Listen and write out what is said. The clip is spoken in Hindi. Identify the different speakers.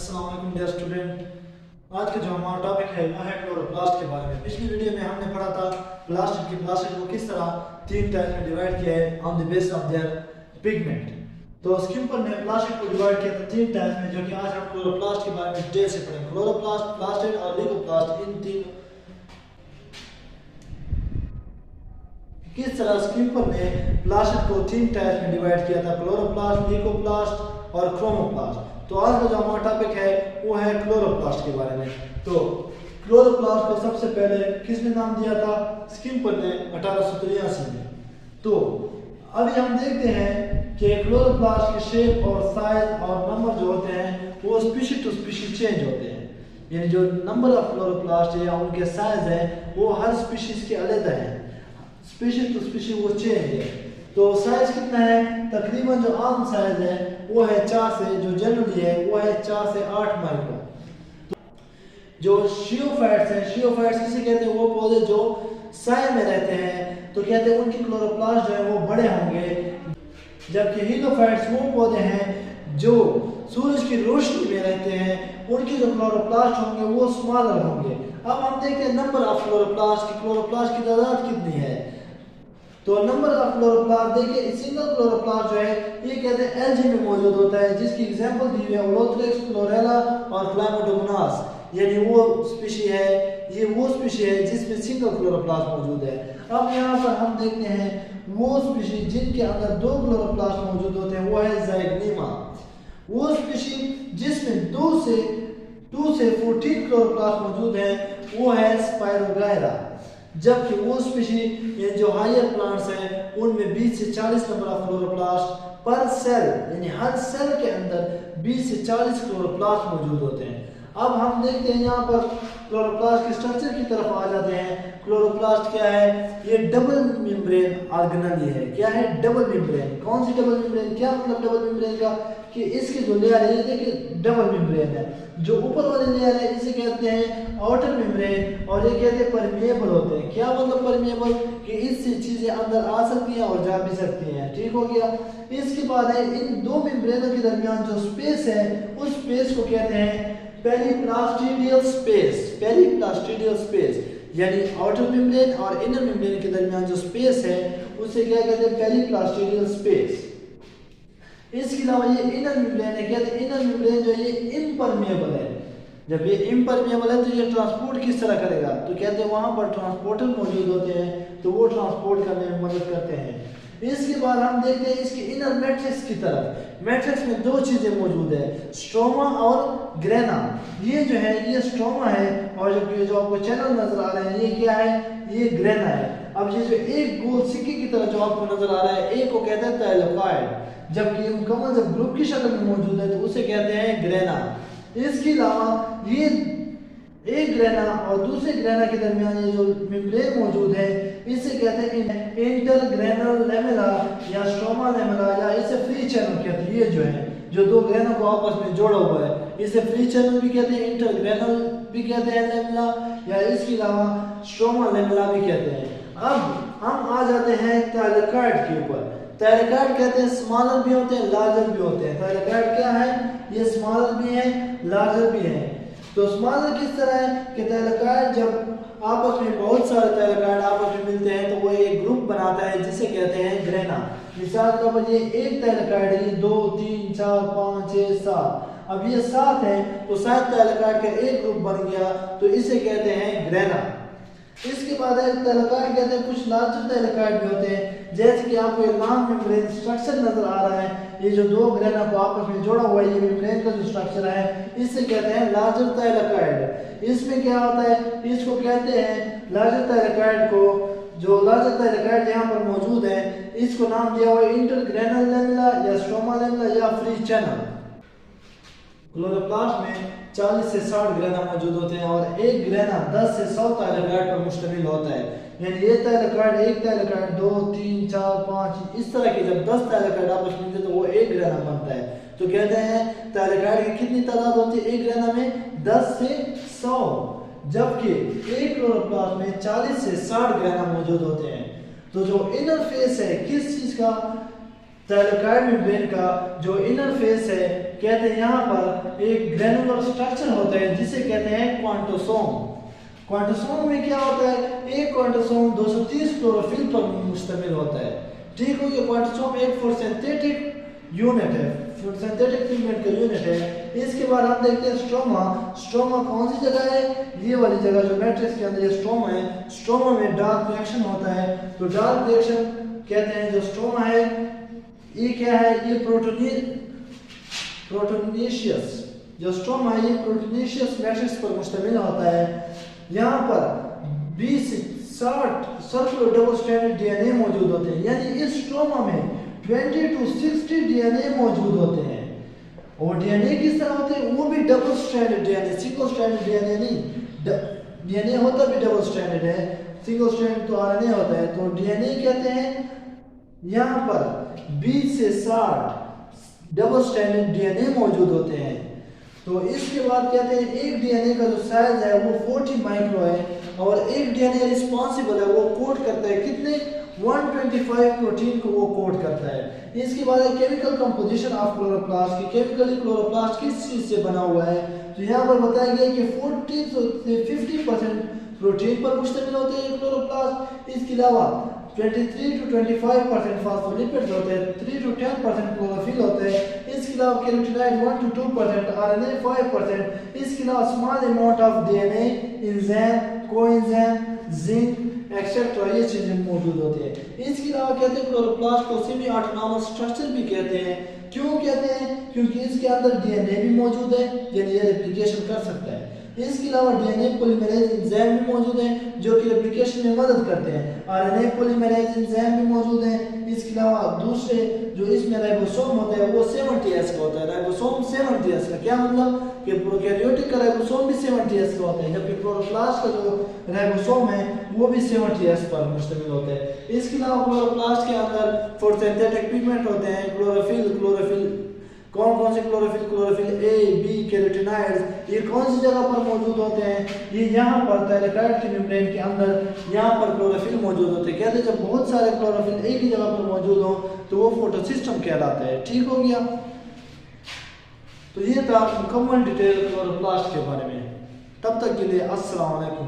Speaker 1: अस्सलाम वालेकुम डियर स्टूडेंट। आज का जो हमारा टॉपिक है वो है क्लोरोप्लास्ट के बारे में। पिछली वीडियो में हमने पढ़ा था प्लास्टिक को किस तरह तीन टाइप में डिवाइड किया है on the base of their pigment. तो स्किम्पर ने प्लास्टिक को डिवाइड किया था तीन टाइप में, जो कि आज हम क्लोरोप्लास्ट के बारे में डिटेल से पढ़ेंगे। क्लोरोप्लास्ट, प्लास्टिड और लिकोप्लास्ट, इन तीन किस तरह स्किम्पर ने प्लास्टिक को तीन टाइप में डिवाइड किया था, क्लोरोप्लास्ट, लिकोप्लास्ट और क्रोमोप्लास्ट। तो आज का जो हमारा टॉपिक है वो है क्लोरोप्लास्ट के बारे में। तो क्लोरोप्लास्ट को सबसे पहले किसने नाम दिया था? स्किम्पर ने 1883 में। तो अभी हम देखते हैं कि क्लोरोप्लास्ट के शेप और साइज और नंबर जो होते हैं वो स्पीशीज टू स्पीशीज चेंज होते हैं। यानी जो नंबर ऑफ क्लोरोप्लास्ट है या उनके साइज है वो हर स्पीशीज के अलग है, स्पीशीज टू स्पीशीज वो चेंज है। तो साइज कितना है? तकरीबन जो आम साइज है वो है 4 से, जो जनरली है वो है 4 से 8 माइक्रोन। जो शियोफाइट्स हैं, शियोफाइट्स किसे कहते हैं? वो पौधे जो साए में रहते हैं, तो कहते हैं उनकी क्लोरोप्लास्ट जो है वो बड़े होंगे। जबकि हीलोफाइट्स वो पौधे हैं जो सूरज की रोशनी में रहते हैं, उनकी जो क्लोरोप्लास्ट होंगे वो स्मॉलर होंगे। अब हम देखते हैं नंबर ऑफ क्लोरोप्लास्ट की, क्लोरोप्लास्ट की तादाद कितनी है। तो नंबर ऑफ क्लोरोप्लास्ट देखिए, सिंगल क्लोरोप्लास्ट जो है ये कहते हैं एल्गी में मौजूद होता है, जिसकी एग्जांपल दी हुई है ओलोथ्रेक्स, क्लोरेला और क्लाइमोडोमोनास। यानी वो स्पीशी है, ये वो स्पीशी है जिसमें सिंगल क्लोरोप्लास्ट मौजूद है। अब यहाँ पर हम देखते हैं वो स्पीशी जिनके अंदर दो क्लोरोप्लास्ट मौजूद होते हैं, वो है ज़ाइगोनिमा। वो स्पीशी जिसमें 2 से 14 क्लोरोप्लास्ट मौजूद है वो है स्पाइरोगायरा। जबकि वो स्पीशी जो हायर प्लांट्स हैं उनमें 20 से 40 नंबर ऑफ क्लोरोप्लास्ट पर सेल, यानी हर सेल के अंदर 20 से 40 क्लोरोप्लास्ट मौजूद होते हैं। अब हम देखते हैं यहाँ पर क्लोरोप्लास्ट के स्ट्रक्चर की तरफ आ जाते हैं। क्लोरोप्लास्ट क्या है? ये डबल मेम्ब्रेन ऑर्गेनेल है। क्या है? Double membrane. कौन सी डबल मेम्ब्रेन? क्या मतलब डबल मेम्ब्रेन का? कि इसके जो लेयर है ये देखिए डबल मेम्ब्रेन है। जो ऊपर वाले लेयर है इसे कहते हैं आउटर मेम्ब्रेन और ये कहते हैं परमेएबल होते हैं। क्या मतलब परमेएबल? कि इससे चीजें अंदर आ सकती हैं और जा भी सकती हैं। ठीक हो गया। इसके बाद है इन दो मेम्ब्रेनों के दरमियान जो स्पेस है उस स्पेस को कहते हैं पेरिप्लास्टिडियल स्पेस। पेरिप्लास्टिडियल स्पेस यानी आउटर मेम्ब्रेन और इनर मेम्ब्रेन के दरमियान जो स्पेस है उसे क्या कहते हैं? पेरिप्लास्टिडियल स्पेस। इसके अलावा ये इनर मेम्ब्रेन है, कहते हैं इनर मेम्ब्रेन जो है ये इम्परमेबल है। जब ये इम्परमेबल है तो ये ट्रांसपोर्ट किस तरह करेगा? तो कहते हैं वहां पर ट्रांसपोर्टर मौजूद होते हैं तो वो ट्रांसपोर्ट करने में मदद करते हैं। इसके बाद हम देखते हैं इसके इनर मैट्रिक्स की तरफ। मैट्रिक्स में दो चीजें मौजूद है, स्ट्रोमा और ग्रेना। ये जो है ये स्ट्रोमा है और जो आपको चैनल नजर आ रहे हैं ये क्या है? ये ग्रेना है। अब ये जो एक गोल सिक्के की तरह जो आपको नजर आ रहा है एक को कहते हैं थाइलाकॉइड, जबकि ये मुकम्मल जब ग्रुप की शक्ल में मौजूद है तो उसे कहते हैं ग्रेना। इसके अलावा ये एक ग्रेना और दूसरे ग्रेना के दरमियान ये जो मेम्ब्रेन मौजूद है इसे कहते हैं इंटरग्रेनल लेमेला या स्ट्रोमा लेमेला या इसे फ्री चैनल कहते हैं। ये जो है जो दो ग्रेना को आपस में जोड़ा हुआ है इसे फ्री चैनल भी कहते हैं, इंटरग्रेनल भी कहते हैं लेमेला, या इसके अलावा स्ट्रोमा लेमेला भी कहते हैं। अब हम आ जाते हैं थाइलाकॉइड के ऊपर। थाइलाकॉइड कहते हैं स्मॉलर भी होते हैं, लार्जर भी होते हैं। थाइलाकॉइड क्या है? ये स्मॉलर भी है, लार्जर भी है। तो स्मॉलर किस तरह है कि थाइलाकॉइड जब आपस में बहुत सारे थाइलाकॉइड आपस में मिलते हैं तो वो एक ग्रुप बनाता है जिसे कहते हैं ग्रेना। मिसाल के तौर पर ये एक थाइलाकॉइड है, ये 2 3 4 5 6 7। अब ये 7 है तो 7 थाइलाकॉइड का एक ग्रुप बन गया तो इसे कहते हैं ग्रेना। इसके बाद है थाइलाकॉइड कहते हैं कुछ लार्जर थाइलाकॉइड भी होते हैं, जैसे कि आपको ये लॉन्ग मेम्ब्रेन स्ट्रक्चर नजर आ रहा है। ये जो दो ग्रेना को आपस में जोड़ा हुआ है ये मेम्ब्रेन का जो स्ट्रक्चर है इसे कहते हैं लार्जर थाइलाकॉइड। इसमें क्या होता है? इसको कहते हैं लार्जर थाइलाकॉइड को, जो लार्जर थाइलाकॉइड यहाँ पर मौजूद है इसको नाम दिया हुआ है इंटरग्रेनल लेमेला या स्ट्रोमा लेमेला या फ्री चैनल। क्लोरोप्लास्ट में 40 से 60 ग्रेना मौजूद होते हैं और एक ग्रेना 10 से 100 थाइलाकॉइड पर मुश्तमिल होता है। यानी ये थाइलाकॉइड, एक थाइलाकॉइड, 2 3 4 5 इस तरह के जब 10 थाइलाकॉइड आपस में मिलते तो वो एक ग्रेना बनता है। तो कहते हैं थाइलाकॉइड की कितनी तादाद होती है एक ग्रेना में? 10 से 100। जबकि एक क्लोरोप्लास्ट में 40 से 60 ग्रेना मौजूद होते हैं। तो जो इनर फेस है किस चीज का? थाइलेकॉइड मेम्ब्रेन का जो इनर फेस है, कहते हैं यहाँ पर एक ग्रेनुलर स्ट्रक्चर होता है जिसे कहते हैं क्वांटोसोम। क्वांटोसोम में क्या होता है, एक क्वांटोसोम 230 क्लोरोफिल पर मुश्तमिल होता है। ठीक हो गया। क्वांटोसोम एक फोटोसिंथेटिक यूनिट है, फोटोसिंथेटिक पिगमेंट का यूनिट है। इसके बाद हम देखते हैं स्ट्रोमा। स्ट्रोमा कौन सी जगह है, ये वाली जगह जो मैट्रिक्स के अंदर ये स्ट्रोमा है। स्ट्रोमा में डार्क रिएक्शन होता है, तो डार्क रिएक्शन कहते हैं जो स्ट्रोमा है ये क्या है, ये प्रोटोनेशियस जो स्ट्रोमा है ये प्रोटोनेशियस मैट्रिक्स पर मुश्तमिल होता है। यहाँ पर 20 से 60 सर्कुलर डबल स्ट्रैंडेड डीएनए मौजूद होते हैं, यानी इस स्ट्रोमा में 20 to 60 डीएनए मौजूद होते हैं। और डीएनए किस तरह होते हैं, वो भी double stranded DNA, single stranded DNA नहीं। डीएनए होता भी डबल स्ट्रैंडेड है, सिंगल स्ट्रैंडेड तो आरएनए होता है। तो डीएनए कहते हैं यहाँ पर 20 से 60 डबल स्ट्रैंडेड डीएनए मौजूद होते हैं। तो इसके बाद कहते हैं एक डीएनए का जो साइज है वो 40 माइक्रो है, और एक डीएनए रिस्पॉन्सिबल है, वो कोड करता है कितने 125 प्रोटीन को वो कोड करता है। इसके बाद है केमिकल कंपोजिशन ऑफ क्लोरोप्लास्ट की। केमिकली क्लोरोप्लास्ट किस चीज से बना हुआ है, तो यहाँ पर बताया गया कि 40 से 50% प्रोटीन पर मुश्तमिल होते हैं क्लोरोप्लास्ट। इसके अलावा 23 to 25% फॉस्फोलिपिड्स होते हैं, 3 to 10% क्लोरोफिल होते हैं। इसके अलावा कैरोटीनॉइड 1 to 2%, आरएनए 5%। इसके अलावा small amount of DNA, enzyme, coenzyme, zinc etcetera ये चीजें मौजूद होती है। इसके अलावा कहते हैं क्लोरोप्लास्ट को सेमी ऑटोनॉमस स्ट्रक्चर भी कहते हैं। क्यों कहते हैं, क्योंकि इसके अंदर डीएनए भी मौजूद है, यानी ये रेप्लिकेशन कर सकता है। इसके अलावा डीएनए पॉलीमरेज एंजाइम भी मौजूद है जो कि रेप्लिकेशन में मदद करते हैं। आरएनए पॉलीमरेज एंजाइम भी मौजूद है। इसके अलावा दूसरे जो इसमें राइबोसोम होता है वो 70S का होता है। राइबोसोम 70S का क्या मतलब कि प्रोकैरियोटिक का राइबोसोम भी 70S का होता है, जबकि क्लोरोप्लास्ट का जो राइबोसोम है वो भी 70S पर मुश्तमिल होता है। इसके अलावा क्लोरोप्लास्ट के अंदर फोटोसिंथेटिक पिगमेंट होते हैं, क्लोरोफिल कौन कौन से क्लोरोफिल ए, बी, कैरोटीनॉइड्स, ये कौन सी जगह पर मौजूद होते हैं, ये यहाँ पर थाइलेकॉइड की मेम्ब्रेन के अंदर यहाँ पर क्लोरोफिल मौजूद होते हैं। कहते हैं जब बहुत सारे क्लोरोफिल एक ही जगह पर मौजूद हो तो वो फोटोसिस्टम कहलाता है। ठीक हो गया। तो ये था मुकम्मल डिटेल क्लोरोप्लास्ट के बारे में। तब तक के लिए अस्सलाम वालेकुम।